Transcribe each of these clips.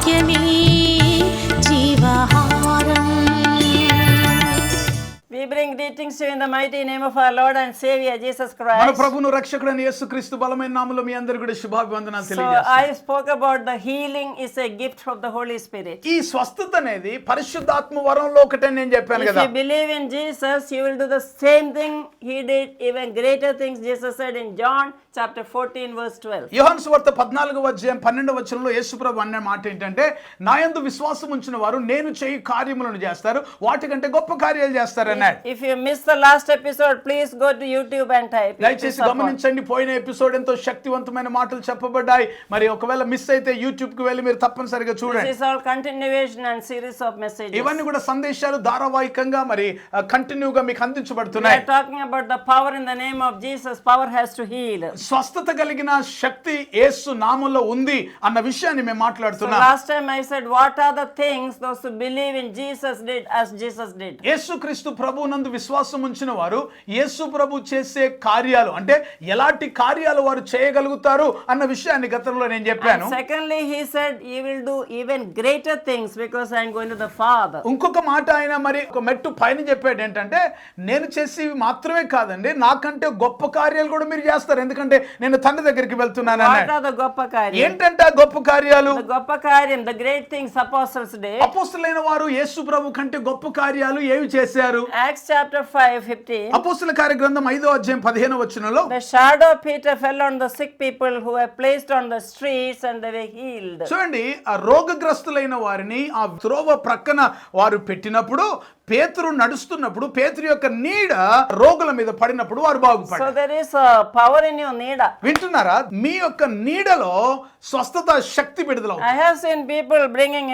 వాక్యమే జీవహారం. We bring greetings to you in the mighty name of our Lord and Savior Jesus Christ. మన ప్రభువును రక్షకుడైన యేసుక్రీస్తు బలమైన నామములో మీ అందరికీ కూడా శుభాభివందనాలు So తెలియజేస్తున్నాను. I spoke about the healing is a gift from the Holy Spirit. ఈ స్వస్థత అనేది పరిశుద్ధాత్మ వరంలో ఒకటే నేను చెప్పాను If కదా. you believe in Jesus, you will do the same thing he did, even greater things Jesus said in John chapter 14 verse 12. యోహాను సువార్త 14:12 యేసుప్రభు అన్న మాట ఏంటంటే, నా యందు విశ్వాసం ఉంచిన వారు నేను చేయు కార్యములను చేస్తారు, వాటికంటే గొప్ప కార్యాలు చేస్తారన్నాడు. If you missed the last episode, please go to YouTube and type. దయచేసి గమనించండి, పోయిన ఎపిసోడ్ ఎంతో శక్తివంతమైన మాటలు చెప్పబడ్డాయి. మరి ఒకవేళ మిస్ అయితే యూట్యూబ్ కి వెళ్ళి మీరు తప్పనిసరిగా చూడండి. This is all continuation and series of messages. ఇవన్నీ కూడా సందేశాలు ధారావాహికంగా మరి కంటిన్యూగా మీకు We అందించబడుతున్నాయి. are talking about the power in the name of Jesus. Power has to heal. స్వస్థత కలిగిన శక్తి యేసు నామములో ఉంది అన్న విషయాన్ని మేము So మాట్లాడుతున్నాం. last time I said, what are the things those who believe in Jesus did as Jesus did? యేసుక్రీస్తు ప్రభువునందు విశ్వాసం ఉంచిన వారు యేసు ప్రభు చేసే కార్యాలు అంటే ఎలాంటి కార్యాలు వారు చేయగలుగుతారు అన్న విషయాన్ని గతంలో నేను చెప్పాను. And secondly, he said, he will do even greater things because I am going to the Father. ఇంకొక మాట ఆయన మరి ఒక మెట్టు పైన చెప్పాడు ఏంటంటే, నేను చేసేవి మాత్రమే కాదండి, నాకంటే గొప్ప కార్యాలు కూడా మీరు చేస్తారు, ఎందుకంటే నేను తండ్రి దగ్గరికి వెళ్తున్నాను What అన్నాడు. are the Goppa Karyam? ఏంటంటే ఆ గొప్ప కార్యాలు? The Goppa Karyam, the great things apostles did. అపోస్తలైన వారు యేసు ప్రభు కంటే గొప్ప కార్యాలు ఏవి చేశారు? Acts chapter 5:15. అపోస్తల కార్యగ్రంథం 5:15 The shadow of Peter fell on the sick people who were placed on the streets and they were healed. చూడండి, ఆ రోగగ్రస్తులైన వారిని ఆ త్రోవ ప్రక్కన వారు పెట్టినప్పుడు పేతురు నడుస్తున్నప్పుడు పేతురు యొక్క నీడ రోగుల మీద పడినప్పుడు వారు So బాగుపడ్డారు. there is a power in your need. వింటున్నారా? మీ యొక్క నీడలో స్వస్థత శక్తి విడుదల I have seen people bringing,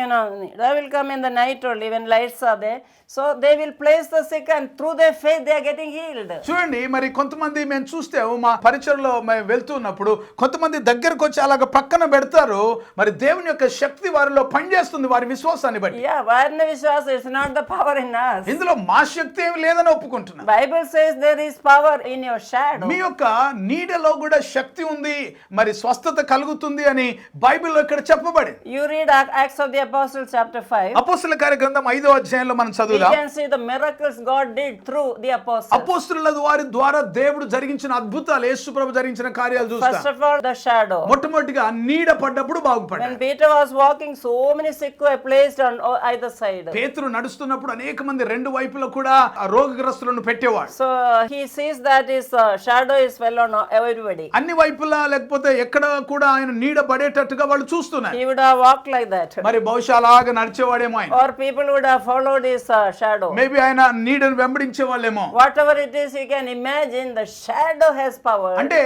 they will come in the night only when lights are there. So they will place the sick and through their faith they are getting healed. చూడండి, మరి కొంతమంది మేము చూస్తే మా పరిచయలో మేము వెళ్తున్నప్పుడు కొంతమంది దగ్గరకు వచ్చి అలాగ పక్కన పెడతారు, మరి దేవుని యొక్క శక్తి వారిలో పనిచేస్తుంది వారి విశ్వాసాన్ని బట్టి. Yeah, Varna Vishwas is not the power in us. ఇందులో మా శక్తి ఏమి లేదని ఒప్పుకుంటున్నా. Bible says there is power in your shadow. మీ యొక్క నీడలో కూడా శక్తి ఉంది, మరి స్వస్థత కలుగుతుంది అని బైబిల్లో ఇక్కడ చెప్పబడింది. You read Acts of the Apostles chapter 5. అపోస్తల కార్యగ్రంథం 5వ మనం We చదువుదాం. can see the miracles God did through the apostles. అపోస్తలుల వారి ద్వారా దేవుడు జరిగించిన అద్భుతాలు, యేసు ప్రభు జరిగించిన కార్యాలు First చూస్తాం. of all, the shadow. మొట్టమొదటిగా నీడ పడ్డప్పుడు When బాగుపడ్డారు. Peter was walking, so many sick were placed on either side. పేతురు నడుస్తున్నప్పుడు అనేక మంది రెండు వైపులా కూడా ఆ రోగగ్రస్తులను పెట్టేవాడు. So he sees that his shadow is fell on everybody. అన్ని వైపులా లేకపోతే ఎక్కడ కూడా ఆయన నీడ పడేటట్టుగా వాళ్ళు చూస్తున్నారు. He would have walked like that. మరి బహుశా అలాగా నడిచేవాడేమో ఆయన. Or people would have followed his shadow. Maybe ఆయన నీడను వెంబడించే వాళ్ళేమో. Whatever it is, you can imagine the shadow has power. అంటే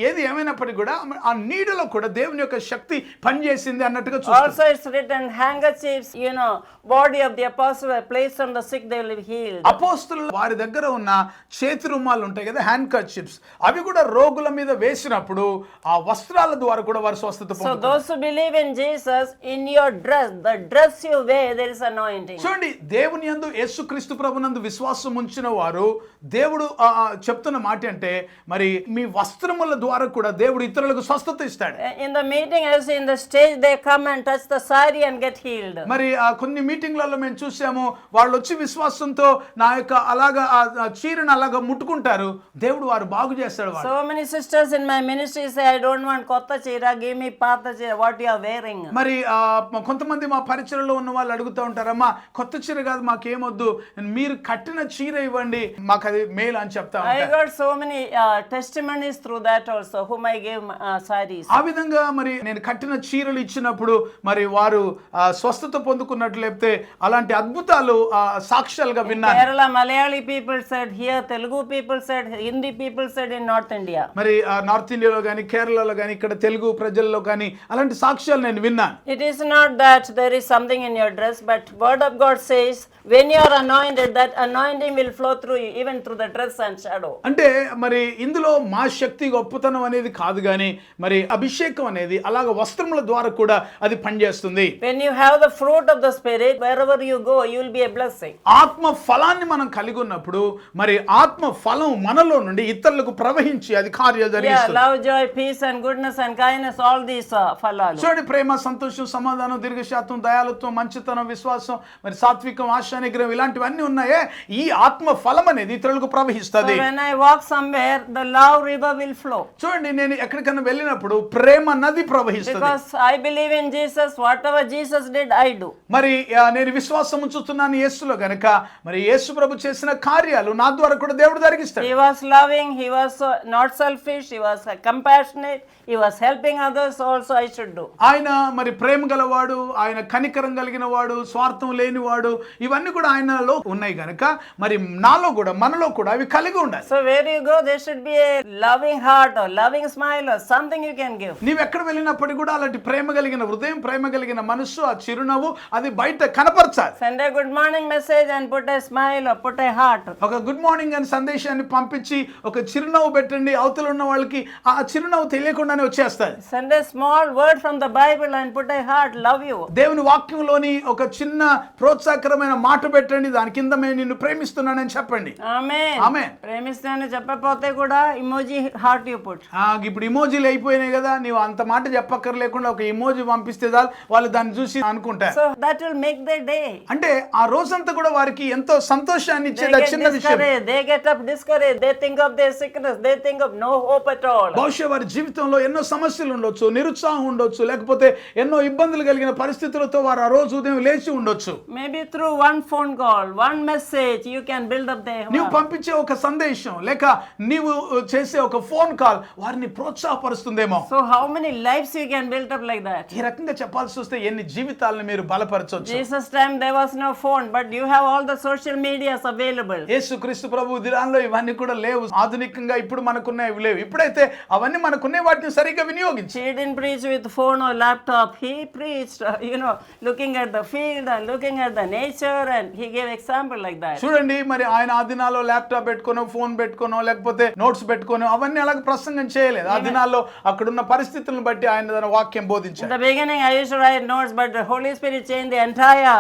ఏది ఏమైనప్పటికీ కూడా ఆ నీడలో కూడా దేవుని యొక్క శక్తి పనిచేసింది అన్నట్టుగా చూస్తాం. Also it's written, handkerchiefs, body of the apostle were placed on the sick, they will be healed. అపోస్తలులు వారి దగ్గర ఉన్న చేతి రుమాలు ఉంటాయి కదా, హ్యాండ్ కర్చీఫ్స్, అవి కూడా రోగుల మీద వేసినప్పుడు ఆ వస్త్రాల ద్వారా కూడా వారు స్వస్థత So పొందుతారు. those who believe in Jesus, in your dress, the dress you wear, there is anointing. చూడండి, దేవుని యందు యేసుక్రీస్తు ప్రభునందు విశ్వాసం ఉంచిన వారు దేవుడు చెప్తున్న మాట అంటే, మరి మీ వస్త్రముల ద్వారా కూడా దేవుడు ఇతరులకు స్వస్థత ఇస్తాడు. In the meeting, I see in the stage, they come and touch the sari and get healed. మరి కొన్ని మీటింగ్లలో మేము చూసాము, వాళ్ళు వచ్చి విశ్వాసంతో నా యొక్క అలాగా ఆ చీరను అలాగా ముట్టుకుంటారు, దేవుడు వారు బాగు చేస్తాడు. వారు So many sisters in my ministry say, I don't want kotta chira, give me pata chira, what you are wearing. మరి కొంతమంది మా పరిచయలో ఉన్న వాళ్ళు అడుగుతూ ఉంటారమ్మా, కొత్త చీర కాదు మాకేమొద్దు, మీరు కట్టిన చీర ఇవ్వండి, మాకు అది మేలు అని చెప్తా I ఉంటారు. got so many testimonies through that also, whom I gave saris. ఆ విధంగా మరి నేను కట్టిన చీరలు ఇచ్చినప్పుడు మరి వారు స్వస్థత పొందుకున్నట్లు లేకపోతే అలాంటి అద్భుతాలు సాక్ష్యాలుగా విన్నాను. Kerala Malayali people said here, Telugu people said, Hindi people said in North India. మరి నార్త్ ఇండియాలో కానీ కేరళలో కానీ ఇక్కడ తెలుగు ప్రజల్లో కానీ అలాంటి సాక్ష్యాలు నేను విన్నాను. It is not that there is something in your dress, but word of God says, when you are anointed, that anointing will flow through you, even through the dress and shadow. అంటే మరి ఇందులో మా శక్తి గొప్పతనం అనేది కాదు, కానీ మరి అభిషేకం అనేది అలాగ వస్త్రముల ద్వారా కూడా అది పనిచేస్తుంది. When you have the fruit of the Spirit, wherever you go, you will be a blessing. ఆత్మ ఫలాన్ని మనం కలిగి ఉన్నప్పుడు మరి ఆత్మ ఫలం మనలో నుండి ఇతరులకు ప్రవహించి అది కార్యం కార్యాలు Yeah, జరిగిస్తుంది. love, joy, peace and goodness and kindness, all these phalalu. చూడండి, ప్రేమ, సంతోషం, సమాధానం, దీర్ఘశాంతం, దయాళుత్వం, మంచితనం, విశ్వాసం, మరి సాత్వికం, ఆశా నిగ్రహం, ఇలాంటివన్నీ ఉన్నాయే. ఈ ఆత్మ ఫలం అనేది ఇతరులకు So ప్రవహిస్తుంది. when I walk somewhere, the love river will flow. చూడండి, నేను ఎక్కడికైనా వెళ్ళినప్పుడు ప్రేమ నది ప్రవహిస్తుంది. Because I believe in Jesus, whatever Jesus did, I do. మరి నేను విశ్వాసం ఉంచుతున్నాను యేసులో గనుక మరి యేసు ప్రభు చేసిన కార్యాలు నా ద్వారా కూడా దేవుడు జరిగిస్తాడు. He was loving, he was not selfish, he was compassionate, he was helping others, also I should do. ఆయన మరి ప్రేమ గలవాడు, ఆయన కనికరం కలిగిన వాడు, స్వార్థం లేనివాడు, ఇవన్నీ కూడా ఆయనలో ఉన్నాయి గనుక మరి నాలో కూడా మనలో కూడా అవి కలిగి ఉండాలి. So where you go, there should be a loving heart or loving smile or something you can give. నీవు ఎక్కడ వెళ్ళినప్పటికీ కూడా అలాంటి ప్రేమ కలిగిన హృదయం, ప్రేమ కలిగిన మనస్సు, ఆ చిరునవ్వు అది బయట కనపరచాలి. Send a good morning message and put a smile or put a heart. ఒక గుడ్ మార్నింగ్ అని సందేశాన్ని పంపించి ఒక చిరునవ్వు పెట్టండి, అవతల ఉన్న వాళ్ళకి ఆ చిరునవ్వు తెలియకుండానే వచ్చేస్తుంది. Send a small word from the Bible and put a heart, love you. దేవుని వాక్యంలోని ఒక చిన్న ప్రోత్సాహకరమైన మాట పెట్టండి, దాని కింద నేను నిన్ను ప్రేమిస్తున్నానని చెప్పండి. Amen. ఆమేన్. ప్రేమిస్తానని చెప్పకపోతే కూడా ఇమోజీ హార్ట్ యు పుట్. ఇప్పుడు ఇమోజీలు అయిపోయినాయి కదా, నీవు అంత మాట చెప్పక్కర్లేకుండా ఒక ఇమోజీ పంపిస్తే చాలు, వాళ్ళు దాన్ని చూసి అనుకుంటారు. So that will make their day. అంటే ఆ రోజంతా కూడా వారికి ఎంతో సంతోషాన్ని They ఇచ్చేది get చిన్న విషయం. discouraged, they get up discouraged, they think of their sickness, they think of no hope at all. బహుశా వారి జీవితంలో ఎన్నో సమస్యలు ఉండొచ్చు, నిరుత్సాహం ఉండొచ్చు, లేకపోతే ఎన్నో ఇబ్బందులు కలిగిన పరిస్థితులతో వారు ఆ రోజు ఉదయం లేచి ఉండొచ్చు. Maybe through one phone call, one message, you can build up their నీవు heart. పంపించే ఒక సందేశం లేక నీవు చేసే ఒక ఫోన్ కాల్ వారిని ప్రోత్సాహపరుస్తుందేమో. So how many lives you can build up like that? ఈ రకంగా చెప్పాల్సి వస్తే ఎన్ని జీవితాలను మీరు బలపరచొచ్చు. Jesus time there was no phone, but you have all the social medias available. యేసుక్రీస్తు ప్రభు దినాల్లో ఇవన్నీ కూడా లేవు. ఆధునికంగా ఇప్పుడు మనకున్నవి లేవు. ఇప్పుడైతే అవన్నీ మనకున్న వాటిని సరిగ్గా వినియోగించి. He didn't preach with phone or laptop. He preached, looking at the field and looking at the nature, and he gave example like that. చూడండి, మరి ఆయన ఆ దినాల్లో ల్యాప్టాప్ పెట్టుకోనో, ఫోన్ పెట్టుకోనో, లేకపోతే నోట్స్ పెట్టుకోనో అవన్నీ అలాగే ప్రసంగం చేయలేదు. ఆ దినాల్లో అక్కడున్న పరిస్థితులను బట్టి ఆయన తన వాక్యం In బోధించారు. the beginning, I used to write notes, but the Holy Spirit changed the entire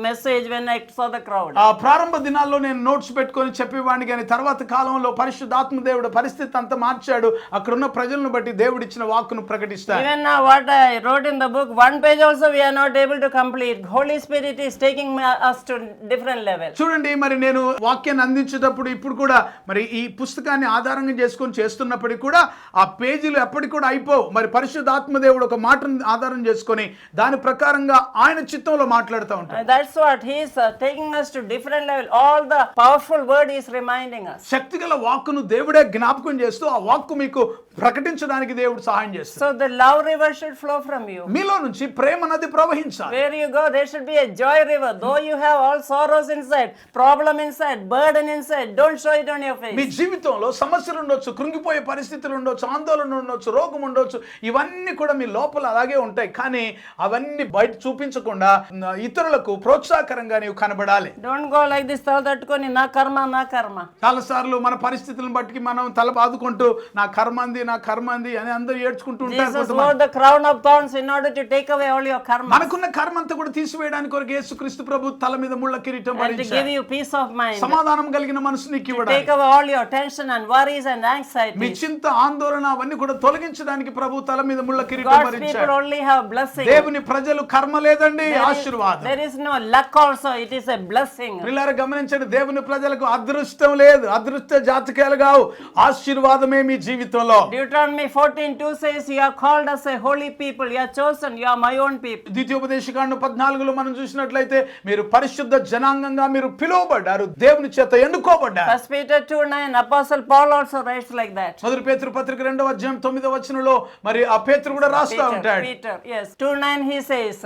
message when I saw the crowd. ఆ ప్రారంభ దినాల్లో నేను నోట్స్ పెట్టుకొని చెప్పేవాడిని, కానీ తర్వాత కాలంలో పరిశుద్ధాత్మ దేవుడు పరిస్థితి అంతా మార్చాడు. అక్కడున్న ప్రజలను బట్టి దేవుడు ఇచ్చిన వాక్కును ప్రకటిస్తాడు. Even now, what I wrote in the book, one page also we are not able to complete. Holy Spirit is taking us to different level. చూడండి, మరి నేను వాక్యాన్ని అందించేటప్పుడు ఇప్పుడు కూడా మరి ఈ పుస్తకాన్ని ఆధారంగా చేసుకొని చేస్తున్నప్పటికీ కూడా ఆ పేజీలు ఎప్పటికి కూడా అయిపోవు. మరి పరిశుద్ధాత్మ దేవుడు ఒక మాటను ఆధారం చేసుకొని దాని ప్రకారంగా ఆయన చిత్తంలో మాట్లాడుతూ ఉంటాడు. That's what he is taking us to different level. All the powerful word is reminding us. శక్తిగల వాక్కును దేవుడే జ్ఞాపకం చేస్తూ ఆ వాక్కు మీకు ప్రకటించడానికి దేవుడు సహాయం చేస్తాడు. So the love river should flow from you. మీలో నుంచి ప్రేమ నది ప్రవహించాలి. Where you go, there should be a joy river. Though you have all sorrows inside, problem inside, burden inside, don't show it on your me face. జీవితంలో సమస్యలు ఉండొచ్చు, కృంగిపోయే పరిస్థితులు ఉండొచ్చు, ఆందోళన ఉండొచ్చు, రోగం ఉండొచ్చు, ఇవన్నీ కూడా మీ లోపల అలాగే ఉంటాయి. కానీ అవన్నీ బయట చూపించకుండా ఇతరులకు ప్రోత్సాహకరంగా నీవు కనబడాలి. Don't go like this, తల తట్టుకొని నా కర్మ నా కర్మ. చాలాసార్లు మన పరిస్థితులను బట్టి మనం తల బాదుకుంటూ నా కర్మంది అని అందరూ ఏడ్చుకుంటూ ఉంటారు. Jesus కొంతమంది. wore the crown of thorns in order to take away all your karma మనకున్న కర్మ అంతా కూడా తీసివేయడానికి కొరకు యేసుక్రీస్తు ప్రభు తల మీద ముళ్ళ కిరీటం and to భరించాడు. give you peace of mind, సమాధానం కలిగిన మనసు నీకు take ఇవ్వడానికి, away all your tension and worries and me anxiety. చింత, ఆందోళన అవన్నీ కూడా తొలగించడానికి ప్రభు తల మీద ముళ్ళ కిరీటం God's people భరించాడు. only have blessing. దేవుని ప్రజలు కర్మ లేదండి, ఆశీర్వాదం. There is no luck also, it is a blessing. పిల్లలు గమనించండి, దేవుని ప్రజలకు అదృష్టం లేదు, అదృష్ట జాతకాలు కావు, ఆశీర్వాదమే మీ జీవితంలో. Deuteronomy 14:2 says, you are called as a holy people, you are chosen, you are my own people. ద్వితీయోపదేశకాండం 14లో మనం చూసినట్లయితే మీరు పరిశుద్ధ జనాంగంగా మీరు పిలువబడ్డారు, దేవుని చేత ఎన్నుకోబడ్డారు. 1 Peter 2:9, Apostle Paul also writes like that. మొదటి పేతురు పత్రిక 2వ అధ్యాయం 9వ వచనంలో మరి ఆ పేతురు కూడా రాస్తా ఉంటాడు. Peter, yes. 2:9 he says,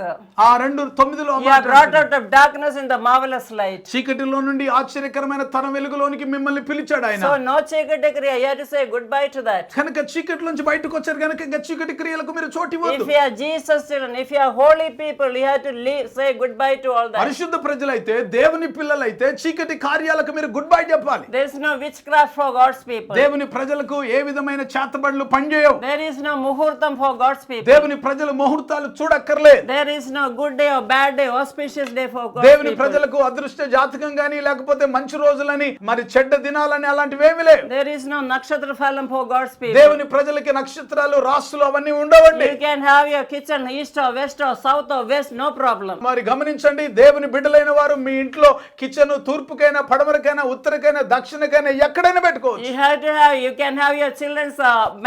ఆ 2:9లో you are brought out of darkness in the marvelous light. చీకటిలో నుండి ఆశ్చర్యకరమైన తన వెలుగులోనికి మిమ్మల్ని పిలిచాడు ఆయన. So no చీకటి క్రియ, you have to say goodbye to that. కనుక చీకటిలోంచి బయటకు వచ్చారు కనుక ఇంకా చీకటి క్రియలకు మీరు చోటు ఇవ్వద్దు. If you are Jesus children, if you are holy people, you have to say goodbye to all that. పరిశుద్ధ ప్రజలైతే, దేవుని పిల్లలైతే చీకటి కార్యాలకు మీరు గుడ్ బై చెప్పాలి. There is no witchcraft for God's people. దేవుని ప్రజలకు ఏ విధమైన చేతబడులు పనిచేయవు. There is no muhurtam for God's people. దేవుని ప్రజలు ముహూర్తాలు చూడక్కర్లేదు. There is no good day or bad day, auspicious day for God's దేవుని people. ప్రజలకు అదృష్ట జాతకం గాని లేకపోతే మంచి రోజులని మరి చెడ్డ దినాలని అలాంటివి ఏమీ లేవు. There is no nakshatra Nakshatraphalam for God's people. దేవుని ప్రజలకి నక్షత్రాలు రాసులు అవన్నీ ఉండవండి. You can have your kitchen east or west or south or west, no problem. మరి గమనించండి, దేవుని బిడ్డలైన వారు మీ ఇంట్లో కిచెన్ తూర్పుకైనా పడమరకైనా ఉత్తరకైనా దక్షిణకైనా ఎక్కడైనా పెట్టుకోవచ్చు. You can have your children's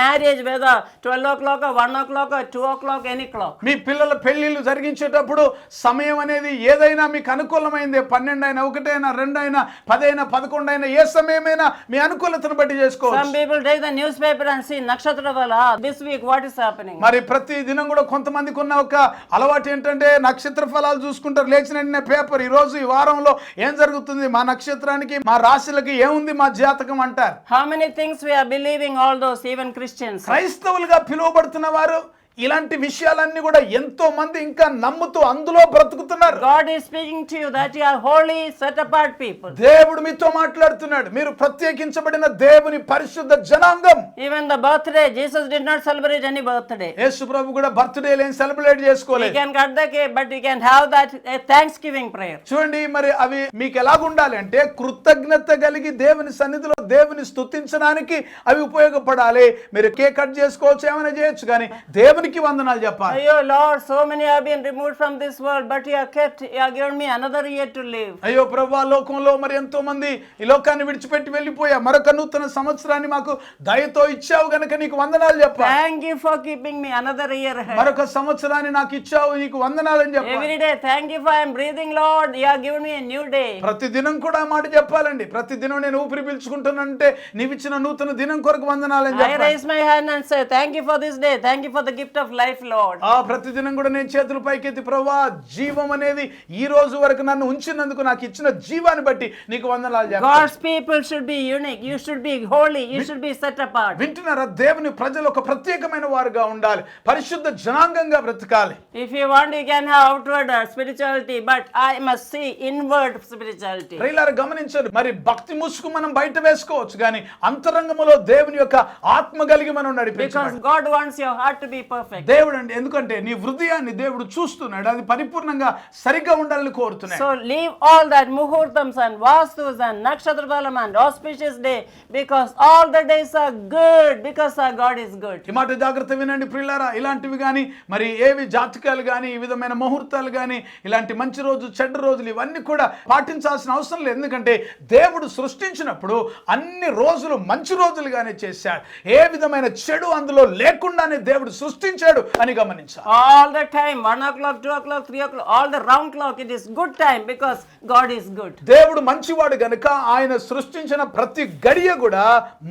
marriage whether 12 o'clock or 1 o'clock or 2 o'clock, any clock. మీ పిల్లల పెళ్లిళ్ళు జరిగించేటప్పుడు సమయం అనేది ఏదైనా మీకు అనుకూలమైంది, 12 అయినా 1 అయినా 2 అయినా 10 అయినా 11 అయినా ఏ సమయమైనా మీ అనుకూలతను బట్టి చేసుకోవచ్చు. Some people take the newspaper and see Nakshatraphala this week what is happening. మరి ప్రతి దినం కూడా కొంతమందికి ఉన్న ఒక అలవాటు ఏంటంటే నక్షత్ర ఫలాలు చూసుకుంటారు. లేచిన వెంటనే పేపర్, ఈ రోజు ఈ వారంలో ఏం జరుగుతుంది, మా నక్షత్రానికి మా రాశులకి ఏముంది మా జాతకం అంటారు. How many things we are believing, all those, even Christians. క్రైస్తవులుగా పిలువబడుతున్న వారు ఇలాంటి విషయాలన్నీ కూడా ఎంతో మంది ఇంకా నమ్ముతూ అందులో బ్రతుకుతున్నారు. God is speaking to you that you are holy, set apart people. దేవుడు మీతో మాట్లాడుతున్నాడు, మీరు ప్రత్యేకించబడిన దేవుని పరిశుద్ధ జనాంగం. Even the birthday, Jesus did not celebrate any birthday. యేసు ప్రభు కూడా బర్త్డే లేని సెలబ్రేట్ చేసుకోలేదు. You can cut the cake, but you can have that a thanksgiving prayer. చూడండి, మరి అవి మీకు ఎలాగుండాలి అంటే కృతజ్ఞత కలిగి దేవుని సన్నిధిలో దేవుని స్తుతించడానికి అవి ఉపయోగపడాలి. మీరు కేక్ కట్ చేసుకోవచ్చు, ఏమైనా చేయొచ్చు, కానీ దేవునికి వందనాలు చెప్పాలి. అయ్యో Lord, so many have been removed from this world, but you have kept, you have given me another year to live. అయ్యో ప్రభువా, లోకంలో మరి ఎంతో మంది ఈ లోకాన్ని విడిచిపెట్టి వెళ్ళిపోయా, మరొక నూతన సంవత్సరాన్ని మాకు దయతో ఇచ్చావు గనుక నీకు వందనాలు చెప్పాలి. Thank you for keeping me another year ahead. మరొక సంవత్సరాన్ని నాకు ఇచ్చావు, నీకు వందనాలు అని చెప్పాలి. Every day, thank you for I am breathing, Lord, you have given me a new day. ప్రతి దినం కూడా ఆ మాట చెప్పాలండి. ప్రతి దినం నేను ఊపిరి పీల్చుకుంటానంటే నీవు ఇచ్చిన నూతన దినం కొరకు వందనాలు అని I చెప్పాలి. raise my hand and say thank you for this day, thank you for the gift of life, Lord. ఆ ప్రతి దినం కూడా నేను చేతులు పైకెత్తి, ప్రభువా జీవం అనేది ఈ రోజు వరకు నన్ను ఉంచినందుకు, నాకు ఇచ్చిన జీవాన్ని బట్టి నీకు వందనాలు చెప్పాలి. God's people should be unique, you should be holy, you should be set apart. వింటున్నారా? దేవుని ప్రజలు ఒక ప్రత్యేకమైన వారుగా ఉండాలి, పరిశుద్ధ జనాంగంగా బ్రతకాలి. If you want, you can have outward spirituality, but I must see inward spirituality. ప్రియులారా గమనించండి, మరి భక్తి ముసుగు మనం బయట వేసుకోవచ్చు, కానీ అంతరంగములో దేవుని యొక్క ఆత్మ కలిగి మనం నడిపించాలి. Because God wants your heart to be perfect. దేవుడు అంటే ఎందుకంటే నీ హృదయాన్ని దేవుడు చూస్తున్నాడు, అది పరిపూర్ణంగా సరిగ్గా ఉండాలని కోరుతున్నాడు. So leave all that muhurtams and vastus and nakshatraphalam and auspicious day, because all the days are good, because our God is good. ఈ మాట జాగ్రత్త వినండి ప్రియులారా. ఇలాంటివి కానీ మరి ఏవి జాతకాలు కానీ ఈ విధమైన ముహూర్తాలు కానీ ఇలాంటి మంచి రోజు చెడ్డ రోజులు ఇవన్నీ కూడా పాటించాల్సిన అవసరం లేదు. ఎందుకంటే దేవుడు సృష్టించినప్పుడు అన్ని రోజులు మంచి రోజులుగానే చేశాడు, ఏ విధమైన చెడు అందులో లేకుండానే దేవుడు సృష్టించాడు అని గమనించాలి. All the time, 1 o'clock, 2 o'clock, 3 o'clock, all the round clock, it is good time because God is good. దేవుడు మంచివాడు గనుక ఆయన సృష్టించిన ప్రతి గడియ కూడా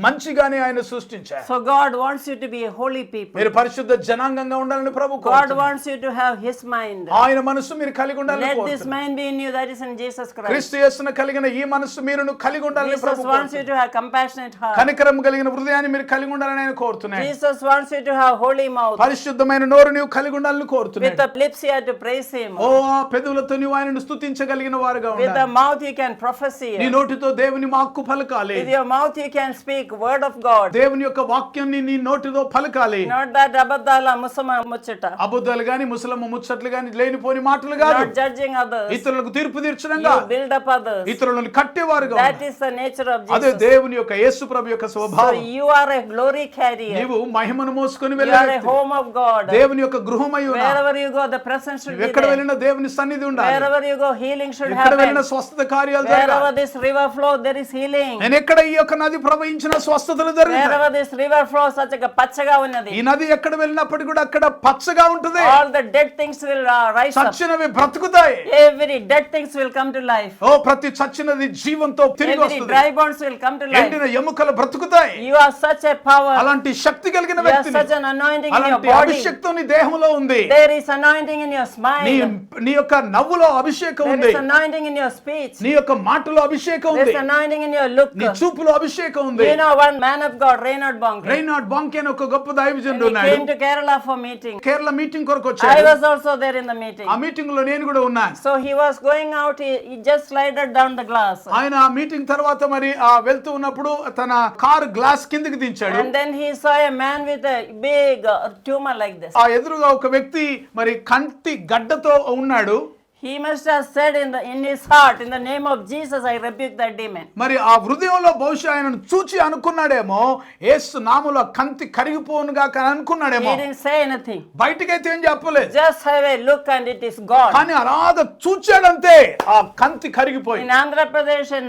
మంచిగానే ఆయన సృష్టించాడు. So God wants you to be a holy people. మీరు పరిశుద్ధ జనాంగంగా ఉండాలని ప్రభు God కోరుతున్నాడు. wants you to have His mind. ఆయన మనసు మీరు కలిగి ఉండాలని Let this కోరుతున్నాడు. mind be in you that is in Jesus Christ. క్రీస్తు యేసును కలిగిన ఈ మనసు మీరును కలిగి ఉండాలని Jesus Prabhu wants you to have compassionate heart. కనికరం కలిగిన హృదయాన్ని మీరు కలిగి ఉండాలని ఆయన కోరుతున్నాడు. Jesus wants you to have holy mouth. పరిశుద్ధమైన నోరు నీవు కలిగి ఉండాలని With కోరుతున్నాడు. the lips you have to praise Him. ఓ ఆ పెదవులతో నీవు ఆయనను స్తుతించగలిగిన వారుగా With the ఉండాలి. mouth you can prophesy. నీ నోటితో దేవుని వాక్కు పలకాలి. With your mouth you can speak word of God. దేవుని యొక్క వాక్యాన్ని నీ నోటితో పలకాలి. Not that abadala musama muchata. అబద్ధాలు గాని ముసలమ్మ ముచ్చట్లు గాని లేనిపోని మాటలు కాదు. Not judging others. ఇతరులకు తీర్పు తీర్చడం You కాదు, build up others. ఇతరులను కట్టేవారుగా That ఉండాలి. is the nature of అదే Jesus. దేవుని యొక్క యేసు ప్రభు యొక్క So స్వభావం. you are a glory carrier. నీవు మహిమను మోసుకొని You వెళ్ళే are a వ్యక్తివి. home of God. దేవుని యొక్క గృహమై ఉన్నావు. Wherever you go, the presence should be ఎక్కడ there. వెళ్ళినా దేవుని సన్నిధి ఉండాలి. Wherever you go, healing should ఎక్కడ వెళ్ళినా happen. స్వస్థత కార్యాలు Wherever జరగాలి. this river flows, there is healing. నేను ఎక్కడ ఈ యొక్క నది ప్రవహించిన స్వస్థతలు జరుగుతాయి. Wherever this river flows, such a పచ్చగా ఈ ఉన్నది. నది ఎక్కడ వెళ్ళినప్పటికీ కూడా అక్కడ పచ్చగా ఉంటుంది. All the dead things will rise up. చచ్చినవి బ్రతుకుతాయి. Every dead things will come to life. ఓ ప్రతి చచ్చినది జీవంతో తిరిగి Every వస్తుంది. dry bones will come to life. ఎండిన ఎముకలు బ్రతుకుతాయి. You are such a power. అలాంటి శక్తి కలిగిన You have వ్యక్తిని, such an anointing in your అలాంటి body. అభిషేకం నీ దేహంలో ఉంది. There is anointing in your నీ smile. నీ యొక్క నవ్వులో అభిషేకం There ఉంది. is anointing in your speech. నీ యొక్క మాటలో అభిషేకం There ఉంది. is anointing in your look. నీ చూపులో అభిషేకం ఉంది. You know one man of God, Reinhard Bonnke. రైనార్డ్ బాంకే అని ఒక గొప్ప When దైవజనుడు he ఉన్నాడు. came to Kerala for meeting, Kerala meeting కొరకు I వచ్చాడు. was also there in the meeting. ఆ మీటింగ్ లో నేను కూడా ఉన్నాను. So he was going out, he just slided down the glass. ఆయన ఆ మీటింగ్ తర్వాత మరి ఆ వెళ్తూ ఉన్నప్పుడు తన కార్ గ్లాస్ కిందకి దించాడు. And then he saw a man with a big tumor like this. ఆ ఎదురుగా ఒక వ్యక్తి మరి కంటి గడ్డతో ఉన్నాడు. He must have said in his heart, in the name of Jesus, I rebuke that demon. మరి ఆ హృదయంలో బహుశా ఆయనను చూచి అనుకున్నాడేమో, యేసు నామములో కంతి కరిగిపోను గాక అని అనుకున్నాడేమో. He didn't say anything. బయటికైతే ఏం చెప్పలేదు. Just have a look and it is gone. కానీ అలాగ చూచాడంతే ఆ కంతి కరిగిపోయి. In Andhra Pradesh, in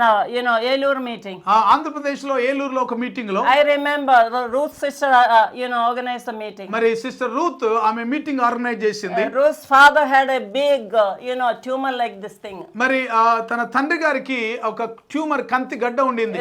Elur meeting. Andhra Pradesh లో ఏలూరులో ఒక మీటింగ్ లో I remember Ruth's sister, organized the meeting. మరి సిస్టర్ రూత్ ఆమె మీటింగ్ ఆర్గనైజ్ చేసింది. Ruth's father had a big, tumor like this thing. మరి తన తండ్రి గారికి ఒక ట్యూమర్ కంతి గడ్డ ఉండింది.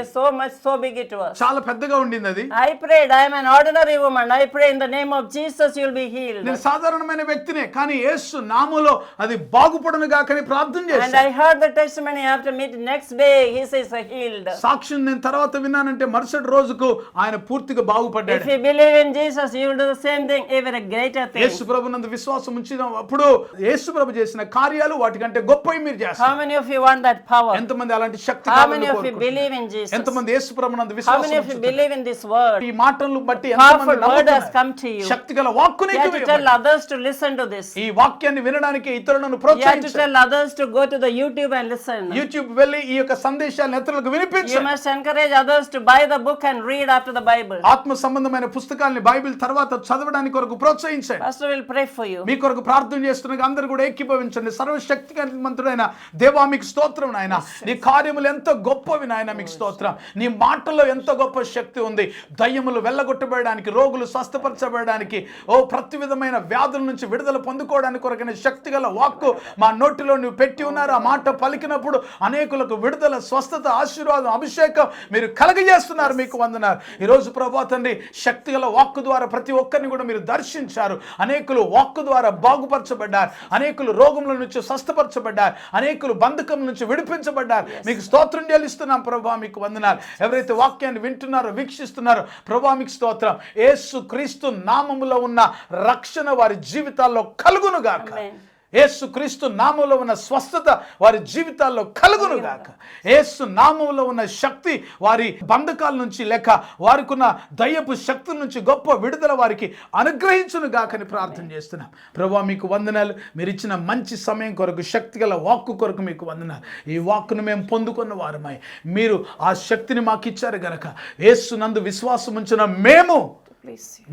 So big it was. చాలా పెద్దగా ఉండింది అది. I prayed, I am an ordinary woman. I pray in the name of Jesus you will be healed. నేను సాధారణమైన వ్యక్తినే, కానీ యేసు నామములో అది బాగుపడును గాకని ప్రార్థన చేశాను. And I heard the testimony after meeting. Next day he says healed. సాక్ష్యం నేను తర్వాత విన్నానంటే మరుసటి రోజుకు ఆయన పూర్తిగా బాగుపడ్డాడు. If you believe in Jesus you will do the same thing, even a greater thing. యేసు ప్రభునందు విశ్వాసం ఉంచినప్పుడు యేసు ప్రభు చేసిన కార్యాలు వాటికంటే గొప్పవి మీరు చేస్తారు. How many of you want that power? ఎంతమంది అలాంటి శక్తి How many of you believe in Jesus? ఎంతమంది యేసు ప్రభునందు How విశ్వాసం many of you believe in this word? ఈ మాటలను బట్టి Powerful ఎంతమంది word has నమ్ముతున్నారు? come to you. శక్తిగల వాక్కుని You have to tell others to listen to this. ఈ వాక్యాన్ని వినడానికి ఇతరులను You have to ప్రోత్సహించాలి. tell others to go to the YouTube and listen. YouTube వెళ్ళి ఈ యొక్క సందేశాలను ఇతరులకు You వినిపించాలి. must encourage others to buy the book and read after the Bible. ఆత్మ సంబంధమైన పుస్తకాల్ని బైబిల్ తర్వాత చదవడానికి కొరకు ప్రోత్సహించండి. Pastor will pray for you. మీ కొరకు ప్రార్థన చేస్తున్న అందరూ కూడా ఏకీభవించండి. సర్వశక్తిమంతుడైన దేవా మీకు స్తోత్రం నాయన. నీ కార్యములు ఎంతో గొప్పవి నాయన, మీకు స్తోత్రం. నీ మాటల్లో ఎంతో గొప్ప శక్తి ఉంది. దయ్యములు వెళ్ళగొట్టబడడానికి, రోగులు స్వస్థపరచబడడానికి, ప్రతి విధమైన వ్యాధుల నుంచి విడుదల పొందుకోవడానికి కొరకైన శక్తిగల వాక్కు మా నోటిలో నువ్వు పెట్టి ఉన్నారు. ఆ మాట పలికినప్పుడు అనేకులకు విడుదల, స్వస్థత, ఆశీర్వాదం, అభిషేకం మీరు కలుగజేస్తున్నారు. మీకు వందనాలు. ఈరోజు ప్రభువా తండ్రి, శక్తిగల వాక్కు ద్వారా ప్రతి ఒక్కరిని కూడా మీరు దర్శించారు. అనేకులు వాక్కు ద్వారా బాగుపరచబడ్డారు. అనేకులు రోగముల నుంచి స్వస్థపరచబడ్డారు. అనేకులు బంధకం నుంచి విడిపించబడ్డారు. మీకు స్తోత్రం చెల్లిస్తున్నాం ప్రభువా, మీకు వందనాలు. ఎవరైతే వాక్యాన్ని వింటున్నారో, వీక్షిస్తున్నారో ప్రభువా మీకు స్తోత్రం. యేసు క్రీస్తు నామములో ఉన్న రక్షణ వారి జీవితాల్లో కలుగును గాక. యేసు క్రీస్తు నామములో ఉన్న స్వస్థత వారి జీవితాల్లో కలుగును గాక. యేసు నామములో ఉన్న శక్తి వారి బంధకాల నుంచి లేక వారికి ఉన్న దయ్యపు శక్తుల నుంచి గొప్ప విడుదల వారికి అనుగ్రహించును గాకని ప్రార్థన చేస్తున్నాం. ప్రభువా మీకు వందనాలు. మీరు ఇచ్చిన మంచి సమయం కొరకు, శక్తిగల వాక్కు కొరకు మీకు వందనాలు. ఈ వాక్కును మేము పొందుకున్న వారమై మీరు ఆ శక్తిని మాకు ఇచ్చారు గనక యేసు నందు విశ్వాసం ఉంచిన మేము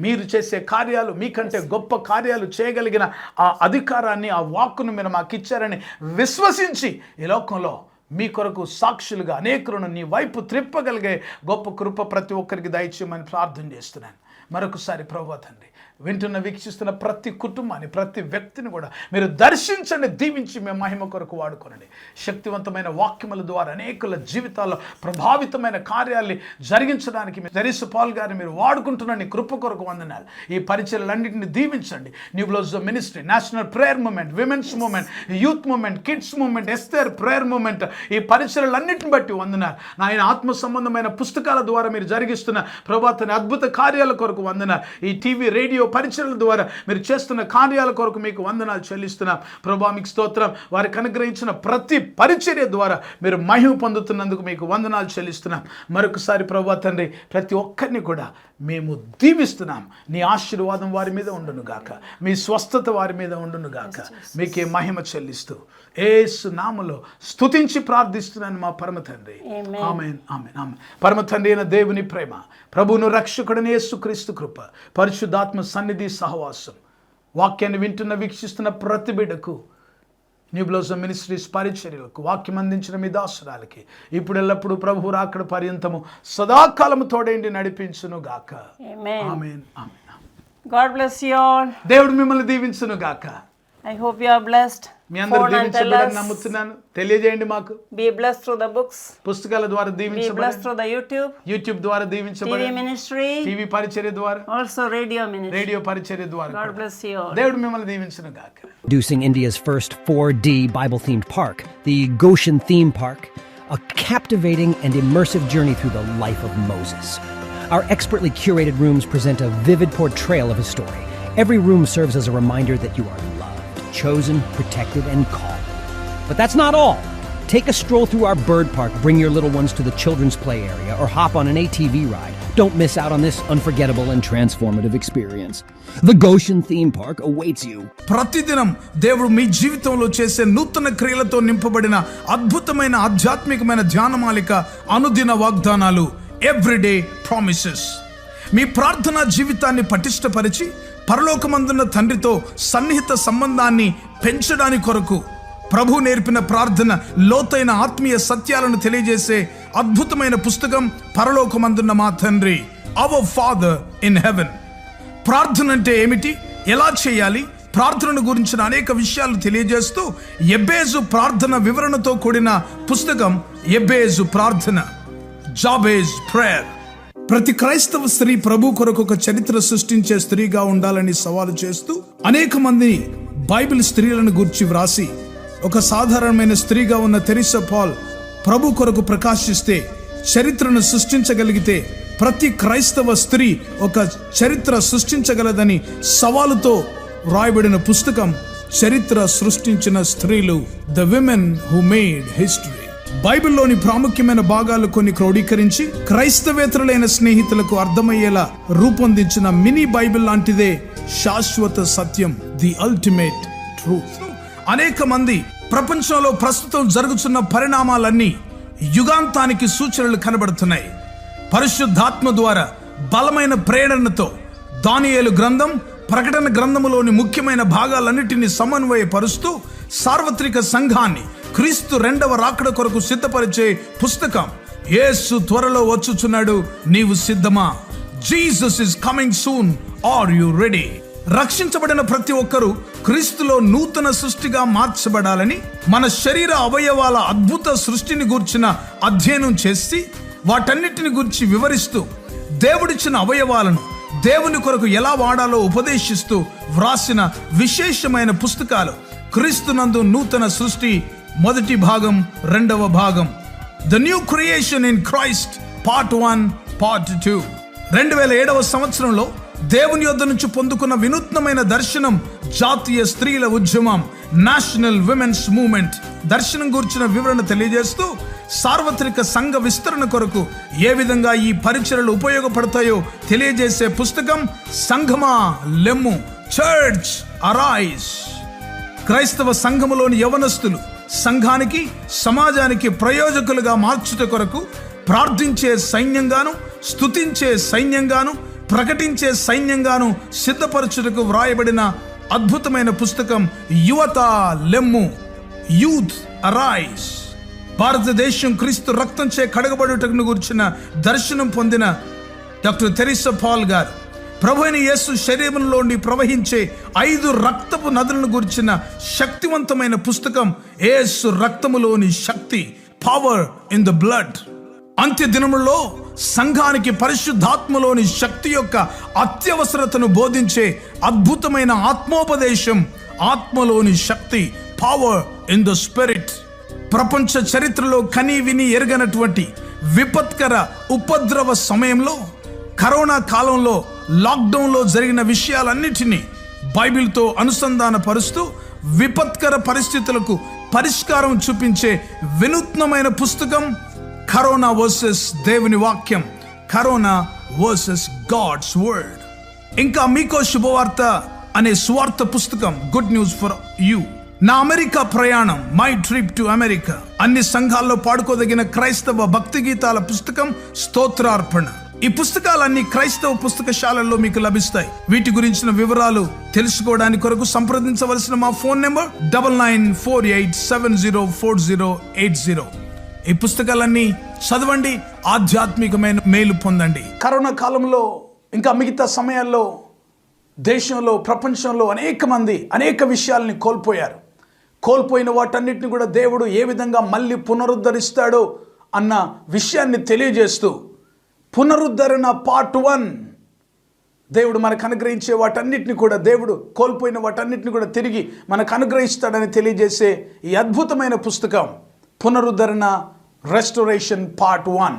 మీరు చేసే కార్యాలు, మీకంటే గొప్ప కార్యాలు చేయగలిగిన ఆ అధికారాన్ని, ఆ వాక్కును మీరు మాకు ఇచ్చారని విశ్వసించి ఈ లోకంలో మీ కొరకు సాక్షులుగా అనేకులను నీ వైపు త్రిప్పగలిగే గొప్ప కృప ప్రతి ఒక్కరికి దయచేయమని ప్రార్థన చేస్తున్నాను. మరొకసారి ప్రభువా తండ్రి, వింటున్న వీక్షిస్తున్న ప్రతి కుటుంబాన్ని, ప్రతి వ్యక్తిని కూడా మీరు దర్శించండి, దీవించి మేము మహిమ కొరకు వాడుకోనండి. శక్తివంతమైన వాక్యముల ద్వారా అనేకుల జీవితాల్లో ప్రభావితమైన కార్యాల్ని జరిగించడానికి జెరిస్ పాల్ గారిని మీరు వాడుకుంటున్న కృప కొరకు వందనాలు. ఈ పరిచయాలన్నింటినీ దీవించండి. New blouse ministry, national prayer movement, women's movement, youth movement, kids movement, Esther prayer movement, ఈ పరిచయాలన్నింటిని బట్టి వందనాలు. నాయన ఆత్మ సంబంధమైన పుస్తకాల ద్వారా మీరు జరిగిస్తున్న ప్రభాతని అద్భుత కార్యాల కొరకు వందనాలు. ఈ టీవీ, రేడియో పరిచయాల ద్వారా మీరు చేస్తున్న కార్యాల కొరకు మీకు వందనాలు చెల్లిస్తున్నాం. ప్రభువా మీకు స్తోత్రం. వారికి అనుగ్రహించిన ప్రతి పరిచర్య ద్వారా మీరు మహిమ పొందుతున్నందుకు మీకు వందనాలు చెల్లిస్తున్నాం. మరొకసారి ప్రభువా తండ్రి, ప్రతి ఒక్కరిని కూడా మేము దీవిస్తున్నాం. నీ ఆశీర్వాదం వారి మీద ఉండును గాక, మీ స్వస్థత వారి మీద ఉండును గాక. మీకే మహిమ చెల్లిస్తూ యేసు నామములో స్తుతించి ప్రార్థిస్తున్నాను మా పరమ తండ్రి. ఆమేన్, ఆమేన్, ఆమేన్. పరమ తండ్రి అయిన దేవుని ప్రేమ, ప్రభువును రక్షకుడైన యేసుక్రీస్తు కృప, పరిశుద్ధాత్మ సన్నిధి, సహవాసం, వాక్యాన్ని వింటున్న వీక్షిస్తున్న ప్రతి బిడ్డకు, న్యూ బ్లౌజమ్ మినిస్ట్రీస్ పరిచర్యలకు, వాక్యం అందించిన మీ దాసురాలకి ఇప్పుడు ఎల్లప్పుడూ ప్రభు రాకడ పర్యంతము సదాకాలము తోడేండి నడిపించును గాక. ఆమేన్, ఆమేన్, ఆమేన్. God bless you all. దేవుడు మిమ్మల్ని దీవించును గాక. I hope you are blessed. మీ అందరూ దీవించబడని నమ్ముతున్నాను. తెలియజేయండి మాకు. Be blessed through the books. పుస్తకాల ద్వారా Be blessed దీవించబడండి. through the YouTube. YouTube ద్వారా దీవించబడండి. TV ministry. టీవీ పరిచర్య ద్వారా, Also radio ministry. రేడియో పరిచర్య ద్వారా God bless you all. దేవుడు మిమ్మల్ని దీవించును గాక. Introducing India's first 4D Bible-themed park, the Goshen Theme Park, a captivating and immersive journey through the life of Moses. Our expertly curated rooms present a vivid portrayal of his story. Every room serves as a reminder that you are loved, chosen, protected, and called. But that's not all. Take a stroll through our bird park, bring your little ones to the children's play area, or hop on an ATV ride. Don't miss out on this unforgettable and transformative experience. The Goshen Theme Park awaits you. ప్రతిదినం దేవుడు మీ జీవితంలో చేసే నూతన క్రియలతో నింపబడిన అద్భుతమైన ఆధ్యాత్మికమైన ధ్యానమాలిక అనుదిన వాగ్దానాలు, ఎవ్రీడే ప్రామిసెస్. మీ ప్రార్థనా జీవితాన్ని పటిష్టపరిచి పరలోకమందున్న తండ్రితో సన్నిహిత సంబంధాన్ని పెంచడానికి కొరకు ప్రభు నేర్పిన ప్రార్థన, లోతైన ఆత్మీయ సత్యాలను తెలియజేసే అద్భుతమైన పుస్తకం పరలోకమందున్న మా తండ్రి, అవర్ ఫాదర్ ఇన్ హెవెన్. ప్రార్థన అంటే ఏమిటి, ఎలా చేయాలి, ప్రార్థనను గురించిన అనేక విషయాలు తెలియజేస్తూ ఎబ్బేజు ప్రార్థన వివరణతో కూడిన పుస్తకం ఎబ్బేజు ప్రార్థన, జాబేజ్ ప్రేయర్. ప్రతి క్రైస్తవ స్త్రీ ప్రభు కొరకు ఒక చరిత్ర సృష్టించే స్త్రీగా ఉండాలని సవాలు చేస్తూ అనేక మంది బైబిల్ స్త్రీలను గురించి వ్రాసి, ఒక సాధారణమైన స్త్రీగా ఉన్న తెరిసా పాల్ ప్రభు కొరకు ప్రకాశిస్తే చరిత్రను సృష్టించగలిగితే ప్రతి క్రైస్తవ స్త్రీ ఒక చరిత్ర సృష్టించగలదని సవాలుతో రాయబడిన పుస్తకం చరిత్ర సృష్టించిన స్త్రీలు, the women who made history. బైబిల్లోని ప్రాముఖ్యమైన భాగాలు కొన్ని క్రోడీకరించి క్రైస్తవేతరులైన స్నేహితులకు అర్థమయ్యేలా రూపొందించిన మినీ బైబిల్ లాంటిదే శాశ్వత సత్యం, ది అల్టిమేట్ ట్రూత్. అనేక మంది ప్రపంచంలో ప్రస్తుతం జరుగుతున్న పరిణామాలన్నీ యుగాంతానికి సూచనలు కనబడుతున్నాయి. పరిశుద్ధాత్మ ద్వారా బలమైన ప్రేరణతో దానియేలు గ్రంథం, ప్రకటన గ్రంథములోని ముఖ్యమైన భాగాలన్నిటినీ సమన్వయపరుస్తూ సార్వత్రిక సంఘాన్ని క్రీస్తు రెండవ రాకడ కొరకు సిద్ధపరిచే పుస్తకం. యేసు త్వరలో వచ్చుచున్నాడు, నీవు సిద్ధమా? Jesus is coming soon, are you ready? రక్షించబడిన ప్రతి ఒక్కరూ క్రీస్తులో నూతన సృష్టిగా మార్చబడాలని మన శరీర అవయవాల అద్భుత సృష్టిని గూర్చిన అధ్యయనం చేసి వాటన్నిటిని గురించి వివరిస్తూ దేవుడిచ్చిన అవయవాలను దేవుని కొరకు ఎలా వాడాలో ఉపదేశిస్తూ వ్రాసిన విశేషమైన పుస్తకాలు క్రీస్తునందు నూతన సృష్టి మొదటి భాగం, రెండవ భాగం, the new creation in Christ part 1, part 2. 2007వ సంవత్సరంలో దేవుని యొద్ద నుంచి పొందుకున్న వినూత్నమైన దర్శనం, జాతీయ స్త్రీల ఉద్యమం, నేషనల్ విమెన్స్ మూవ్మెంట్ దర్శనం గురించిన వివరణ తెలియజేస్తూ సార్వత్రిక సంఘ విస్తరణ కొరకు ఏ విధంగా ఈ పరిచర్యలు ఉపయోగపడతాయో తెలియజేసే పుస్తకం సంఘమా లెమ్ము, చర్చ్ అరైజ్. క్రైస్తవ సంఘములోని యవనస్తులు సంఘానికి, సమాజానికి ప్రయోజకులుగా మార్చుట కొరకు ప్రార్థించే సైన్యంగాను, స్తుతించే సైన్యంగాను, ప్రకటించే సైన్యంగాను సిద్ధపరచుటకు వ్రాయబడిన అద్భుతమైన పుస్తకం యువత లెమ్ము, యూత్ అరైజ్. భారతదేశం క్రీస్తు రక్తంచే కడగబడుటకు గురించిన దర్శనం పొందిన డాక్టర్ తెరిసా పాల్ గారు ప్రభువైన యేసు శరీరంలోని ప్రవహించే 5 రక్తపు నదులను గురించిన శక్తివంతమైన పుస్తకం యేసు రక్తములోని శక్తి, పవర్ ఇన్ ద బ్లడ్. అంత్య దినములలో సంఘానికి పరిశుద్ధాత్మలోని శక్తి యొక్క అత్యవసరతను బోధించే అద్భుతమైన ఆత్మోపదేశం, ఆత్మలోని శక్తి, పవర్ ఇన్ ద స్పిరిట్. ప్రపంచ చరిత్రలో కని విని ఎరగనటువంటి విపత్కర ఉపద్రవ సమయంలో, కరోనా కాలంలో, లాక్డౌన్లో జరిగిన విషయాలన్నిటినీ బైబిల్తో అనుసంధాన పరుస్తూ విపత్కర పరిస్థితులకు పరిష్కారం చూపించే వినూత్నమైన పుస్తకం కరోనా వర్సెస్ దేవుని వాక్యం, కరోనా వర్సెస్ గాడ్స్ వర్డ్. ఇంకా మీకో శుభవార్త అనే సువార్త పుస్తకం, గుడ్ న్యూస్ ఫర్ యూ. నా అమెరికా ప్రయాణం, మై ట్రిప్ టు అమెరికా. అన్ని సంఘాల్లో పాడుకోదగిన క్రైస్తవ భక్తి గీతాల పుస్తకం స్తోత్రార్పణ. ఈ పుస్తకాలన్నీ క్రైస్తవ పుస్తకశాలల్లో మీకు లభిస్తాయి. వీటి గురించిన వివరాలు తెలుసుకోవడానికి కొరకు సంప్రదించవలసిన మా ఫోన్ నెంబర్ 9948704080. ఈ పుస్తకాలన్నీ చదవండి, ఆధ్యాత్మికమైన మేలు పొందండి. కరోనా కాలంలో ఇంకా మిగతా సమయాల్లో దేశంలో, ప్రపంచంలో అనేక మంది అనేక విషయాల్ని కోల్పోయారు. కోల్పోయిన వాటన్నిటిని కూడా దేవుడు ఏ విధంగా మళ్ళీ పునరుద్ధరిస్తాడో అన్న విషయాన్ని తెలియజేస్తూ పునరుద్ధరణ పార్ట్ 1, దేవుడు మనకు అనుగ్రహించే వాటన్నిటిని కూడా, దేవుడు కోల్పోయిన వాటన్నిటిని కూడా తిరిగి మనకు అనుగ్రహిస్తాడని తెలియజేసే ఈ అద్భుతమైన పుస్తకం పునరుద్ధరణ, రెస్టోరేషన్ పార్ట్ 1.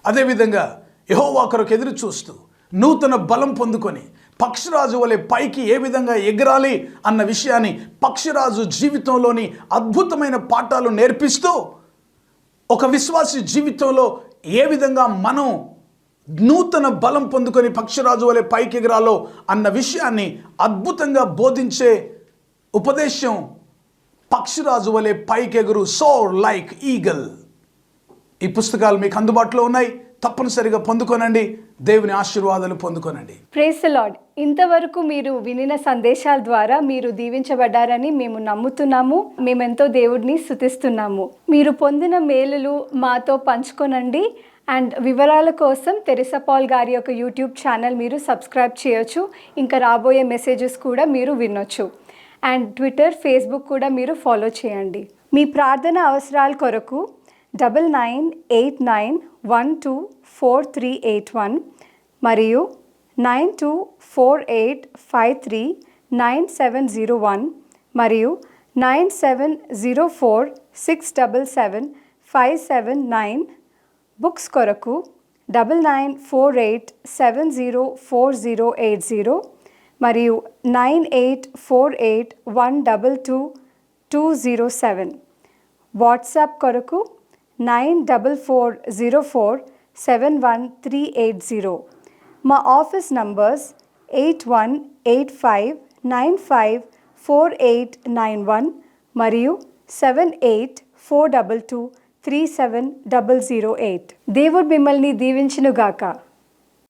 అదేవిధంగా యెహోవా కొరకు ఎదురు చూస్తూ నూతన బలం పొందుకొని పక్షిరాజు వలె పైకి ఏ విధంగా ఎగరాలి అన్న విషయాన్ని పక్షిరాజు జీవితంలోని అద్భుతమైన పాఠాలు నేర్పిస్తూ ఒక విశ్వాసి జీవితంలో ఏ విధంగా మనం నూతన బలం పొందుకొని పక్షిరాజు వలె పైకి ఎగరాలో అన్న విషయాన్ని అద్భుతంగా బోధించే ఉపదేశం పక్షిరాజు వలె పైకి ఎగురు, సోర్ లైక్ ఈగల్. ఈ పుస్తకాలు మీకు అందుబాటులో ఉన్నాయి, తప్పనిసరిగా పొందుకోనండి. దేవుని ఆశీర్వాదాలు పొందుకోనండి. Praise the lord. ఇంతవరకు మీరు వినిన సందేశాల ద్వారా మీరు దీవించబడ్డారని మేము నమ్ముతున్నాము. మేమెంతో దేవుడిని స్తుతిస్తున్నాము. మీరు పొందిన మేలులు మాతో పంచుకోనండి. అండ్ వివరాల కోసం తెరిసా పాల్ గారి యొక్క యూట్యూబ్ ఛానల్ మీరు సబ్స్క్రైబ్ చేయొచ్చు. ఇంకా రాబోయే మెసేజెస్ కూడా మీరు వినొచ్చు. అండ్ ట్విట్టర్, ఫేస్బుక్ కూడా మీరు ఫాలో చేయండి. మీ ప్రార్థన అవసరాల కొరకు 9989124381 మరియు 9248539701 మరియు 9704677579. బుక్స్ కొరకు 9948704080 మరియు 9848122207. వాట్సాప్ కొరకు 9404713880. మా ఆఫీస్ నంబర్స్ 8185954891 మరియు 7842237008. దేవుడు మిమ్మల్ని దీవించునుగాక.